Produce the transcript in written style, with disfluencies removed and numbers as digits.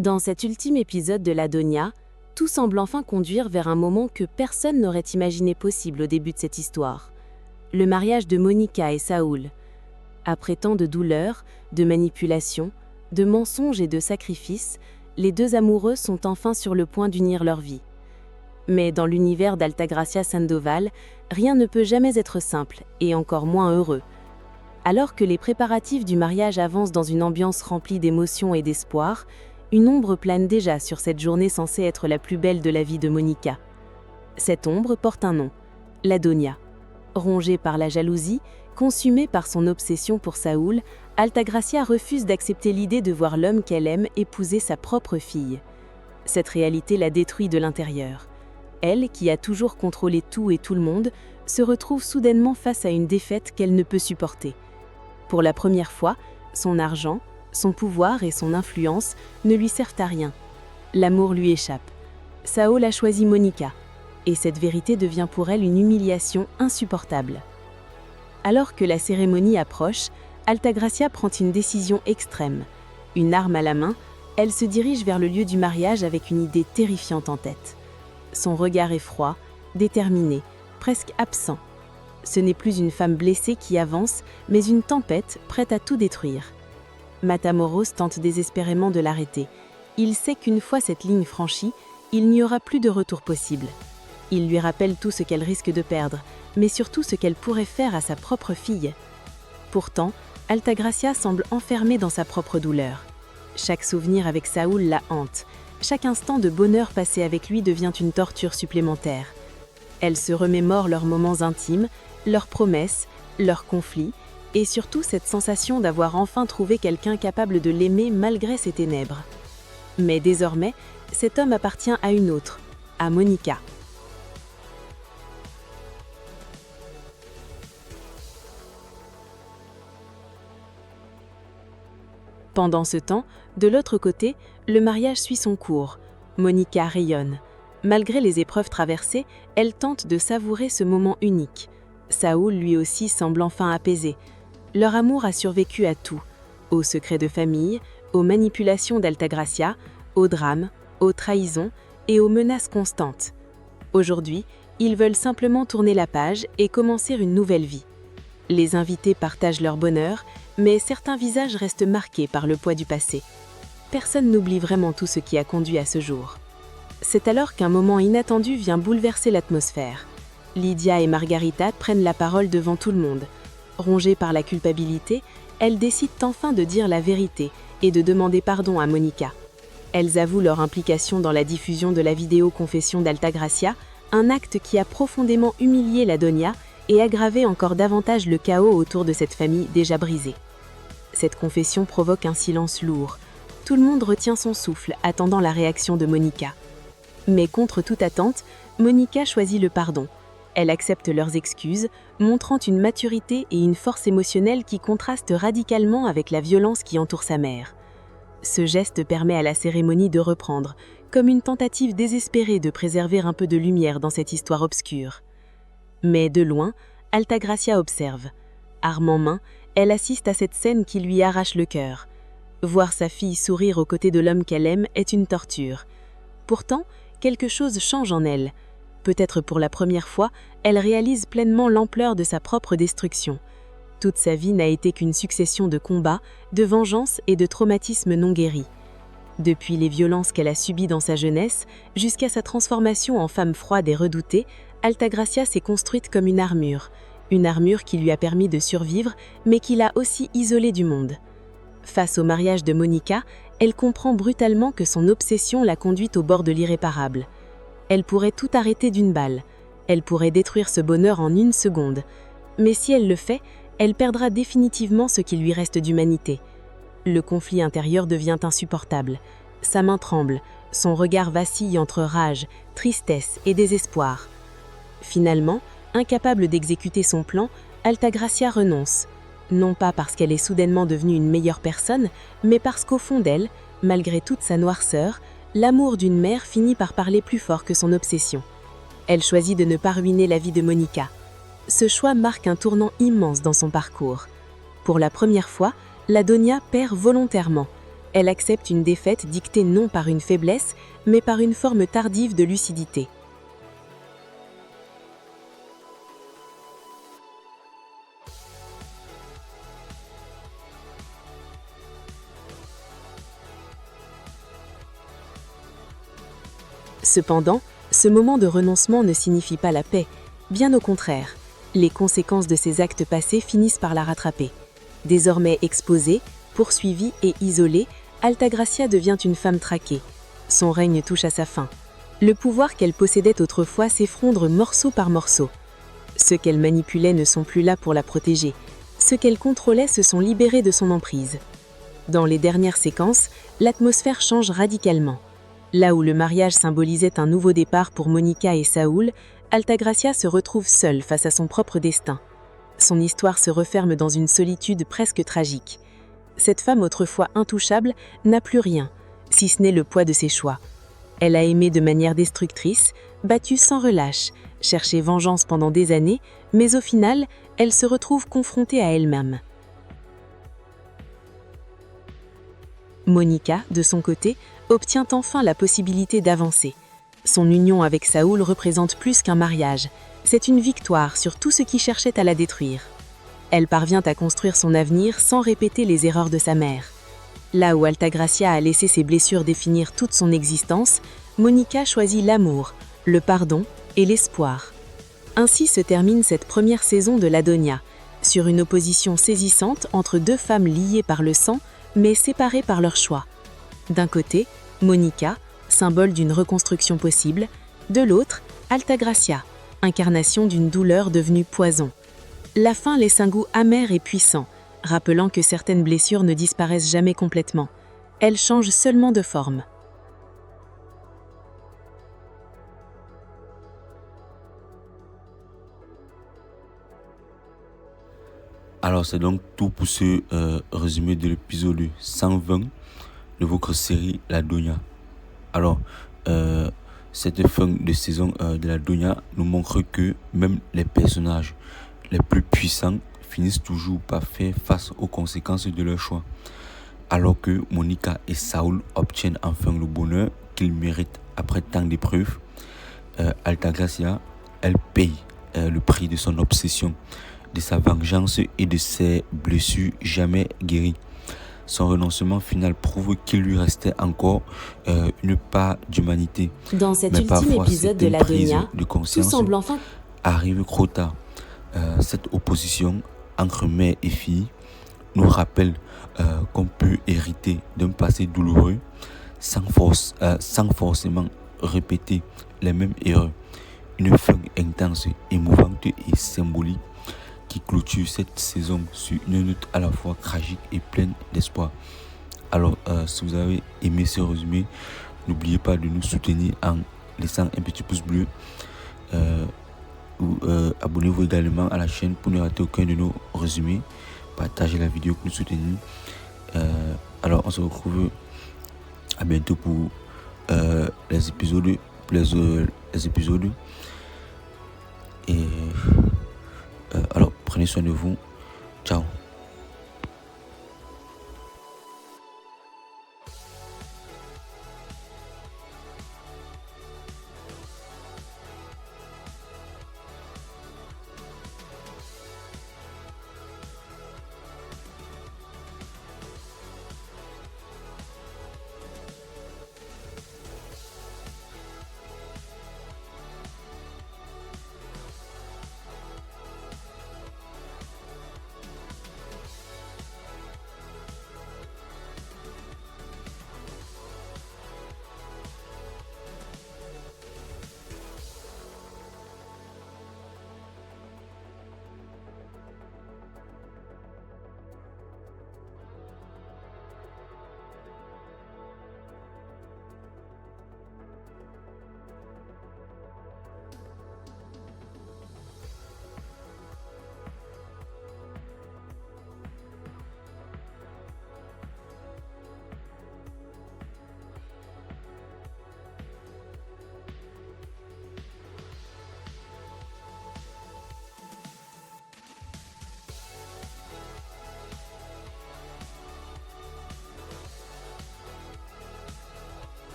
Dans cet ultime épisode de l'Adonia, tout semble enfin conduire vers un moment que personne n'aurait imaginé possible au début de cette histoire. Le mariage de Monica et Saoul. Après tant de douleurs, de manipulations, de mensonges et de sacrifices, les deux amoureux sont enfin sur le point d'unir leur vie. Mais dans l'univers d'Altagracia Sandoval, rien ne peut jamais être simple, et encore moins heureux. Alors que les préparatifs du mariage avancent dans une ambiance remplie d'émotions et d'espoir, une ombre plane déjà sur cette journée censée être la plus belle de la vie de Monica. Cette ombre porte un nom, l'Adonia. Rongée par la jalousie, consumée par son obsession pour Saoul, Altagracia refuse d'accepter l'idée de voir l'homme qu'elle aime épouser sa propre fille. Cette réalité la détruit de l'intérieur. Elle, qui a toujours contrôlé tout et tout le monde, se retrouve soudainement face à une défaite qu'elle ne peut supporter. Pour la première fois, son argent, son pouvoir et son influence ne lui servent à rien. L'amour lui échappe. Saoul a choisi Monica, et cette vérité devient pour elle une humiliation insupportable. Alors que la cérémonie approche, Altagracia prend une décision extrême. Une arme à la main, elle se dirige vers le lieu du mariage avec une idée terrifiante en tête. Son regard est froid, déterminé, presque absent. Ce n'est plus une femme blessée qui avance, mais une tempête prête à tout détruire. Matamoros tente désespérément de l'arrêter. Il sait qu'une fois cette ligne franchie, il n'y aura plus de retour possible. Il lui rappelle tout ce qu'elle risque de perdre, mais surtout ce qu'elle pourrait faire à sa propre fille. Pourtant, Altagracia semble enfermée dans sa propre douleur. Chaque souvenir avec Saoul la hante. Chaque instant de bonheur passé avec lui devient une torture supplémentaire. Elle se remémore leurs moments intimes, leurs promesses, leurs conflits, et surtout cette sensation d'avoir enfin trouvé quelqu'un capable de l'aimer malgré ses ténèbres. Mais désormais, cet homme appartient à une autre, à Monica. Pendant ce temps, de l'autre côté, le mariage suit son cours. Monica rayonne. Malgré les épreuves traversées, elle tente de savourer ce moment unique. Saoul, lui aussi, semble enfin apaisé. Leur amour a survécu à tout, aux secrets de famille, aux manipulations d'Altagracia, aux drames, aux trahisons et aux menaces constantes. Aujourd'hui, ils veulent simplement tourner la page et commencer une nouvelle vie. Les invités partagent leur bonheur, mais certains visages restent marqués par le poids du passé. Personne n'oublie vraiment tout ce qui a conduit à ce jour. C'est alors qu'un moment inattendu vient bouleverser l'atmosphère. Lydia et Margarita prennent la parole devant tout le monde. Rongées par la culpabilité, elles décident enfin de dire la vérité et de demander pardon à Monica. Elles avouent leur implication dans la diffusion de la vidéo confession d'Altagracia, un acte qui a profondément humilié l'Adonia et aggravé encore davantage le chaos autour de cette famille déjà brisée. Cette confession provoque un silence lourd. Tout le monde retient son souffle, attendant la réaction de Monica. Mais contre toute attente, Monica choisit le pardon. Elle accepte leurs excuses, montrant une maturité et une force émotionnelle qui contrastent radicalement avec la violence qui entoure sa mère. Ce geste permet à la cérémonie de reprendre, comme une tentative désespérée de préserver un peu de lumière dans cette histoire obscure. Mais de loin, Altagracia observe. Arme en main, elle assiste à cette scène qui lui arrache le cœur. Voir sa fille sourire aux côtés de l'homme qu'elle aime est une torture. Pourtant, quelque chose change en elle. Peut-être pour la première fois, elle réalise pleinement l'ampleur de sa propre destruction. Toute sa vie n'a été qu'une succession de combats, de vengeances et de traumatismes non guéris. Depuis les violences qu'elle a subies dans sa jeunesse, jusqu'à sa transformation en femme froide et redoutée, Altagracia s'est construite comme une armure qui lui a permis de survivre, mais qui l'a aussi isolée du monde. Face au mariage de Monica, elle comprend brutalement que son obsession l'a conduite au bord de l'irréparable. Elle pourrait tout arrêter d'une balle. Elle pourrait détruire ce bonheur en une seconde. Mais si elle le fait, elle perdra définitivement ce qui lui reste d'humanité. Le conflit intérieur devient insupportable. Sa main tremble, son regard vacille entre rage, tristesse et désespoir. Finalement, incapable d'exécuter son plan, Altagracia renonce. Non pas parce qu'elle est soudainement devenue une meilleure personne, mais parce qu'au fond d'elle, malgré toute sa noirceur, l'amour d'une mère finit par parler plus fort que son obsession. Elle choisit de ne pas ruiner la vie de Monica. Ce choix marque un tournant immense dans son parcours. Pour la première fois, l'Adonia perd volontairement. Elle accepte une défaite dictée non par une faiblesse, mais par une forme tardive de lucidité. Cependant, ce moment de renoncement ne signifie pas la paix, bien au contraire. Les conséquences de ses actes passés finissent par la rattraper. Désormais exposée, poursuivie et isolée, Altagracia devient une femme traquée. Son règne touche à sa fin. Le pouvoir qu'elle possédait autrefois s'effondre morceau par morceau. Ceux qu'elle manipulait ne sont plus là pour la protéger. Ceux qu'elle contrôlait se sont libérés de son emprise. Dans les dernières séquences, l'atmosphère change radicalement. Là où le mariage symbolisait un nouveau départ pour Monica et Saúl, Altagracia se retrouve seule face à son propre destin. Son histoire se referme dans une solitude presque tragique. Cette femme autrefois intouchable n'a plus rien, si ce n'est le poids de ses choix. Elle a aimé de manière destructrice, battu sans relâche, cherché vengeance pendant des années, mais au final, elle se retrouve confrontée à elle-même. Monica, de son côté, obtient enfin la possibilité d'avancer. Son union avec Saúl représente plus qu'un mariage, c'est une victoire sur tout ce qui cherchait à la détruire. Elle parvient à construire son avenir sans répéter les erreurs de sa mère. Là où Altagracia a laissé ses blessures définir toute son existence, Monica choisit l'amour, le pardon et l'espoir. Ainsi se termine cette première saison de l'Adonia, sur une opposition saisissante entre deux femmes liées par le sang, mais séparées par leur choix. D'un côté, Monica, symbole d'une reconstruction possible, de l'autre, Altagracia, incarnation d'une douleur devenue poison. La fin laisse un goût amer et puissant, rappelant que certaines blessures ne disparaissent jamais complètement. Elles changent seulement de forme. Alors c'est donc tout pour ce résumé de l'épisode 120 de votre série La Donia. Alors, cette fin de saison de La Donia nous montre que même les personnages les plus puissants finissent toujours par faire face aux conséquences de leur choix. Alors que Monica et Saúl obtiennent enfin le bonheur qu'ils méritent après tant d'épreuves, Altagracia, elle paye le prix de son obsession, de sa vengeance et de ses blessures jamais guéries. Son renoncement final prouve qu'il lui restait encore une part d'humanité. Dans cet ultime épisode de l'Adonia, tout semble enfin arrive trop tard. Cette opposition entre mère et fille nous rappelle qu'on peut hériter d'un passé douloureux sans forcément répéter les mêmes erreurs. Une fin intense, émouvante et symbolique qui clôture cette saison sur une note à la fois tragique et pleine d'espoir. Alors, si vous avez aimé ce résumé, n'oubliez pas de nous soutenir en laissant un petit pouce bleu. Abonnez-vous également à la chaîne pour ne rater aucun de nos résumés. Partagez la vidéo pour nous soutenir. Alors, on se retrouve à bientôt pour les épisodes. Et alors, prenez soin de vous. Ciao.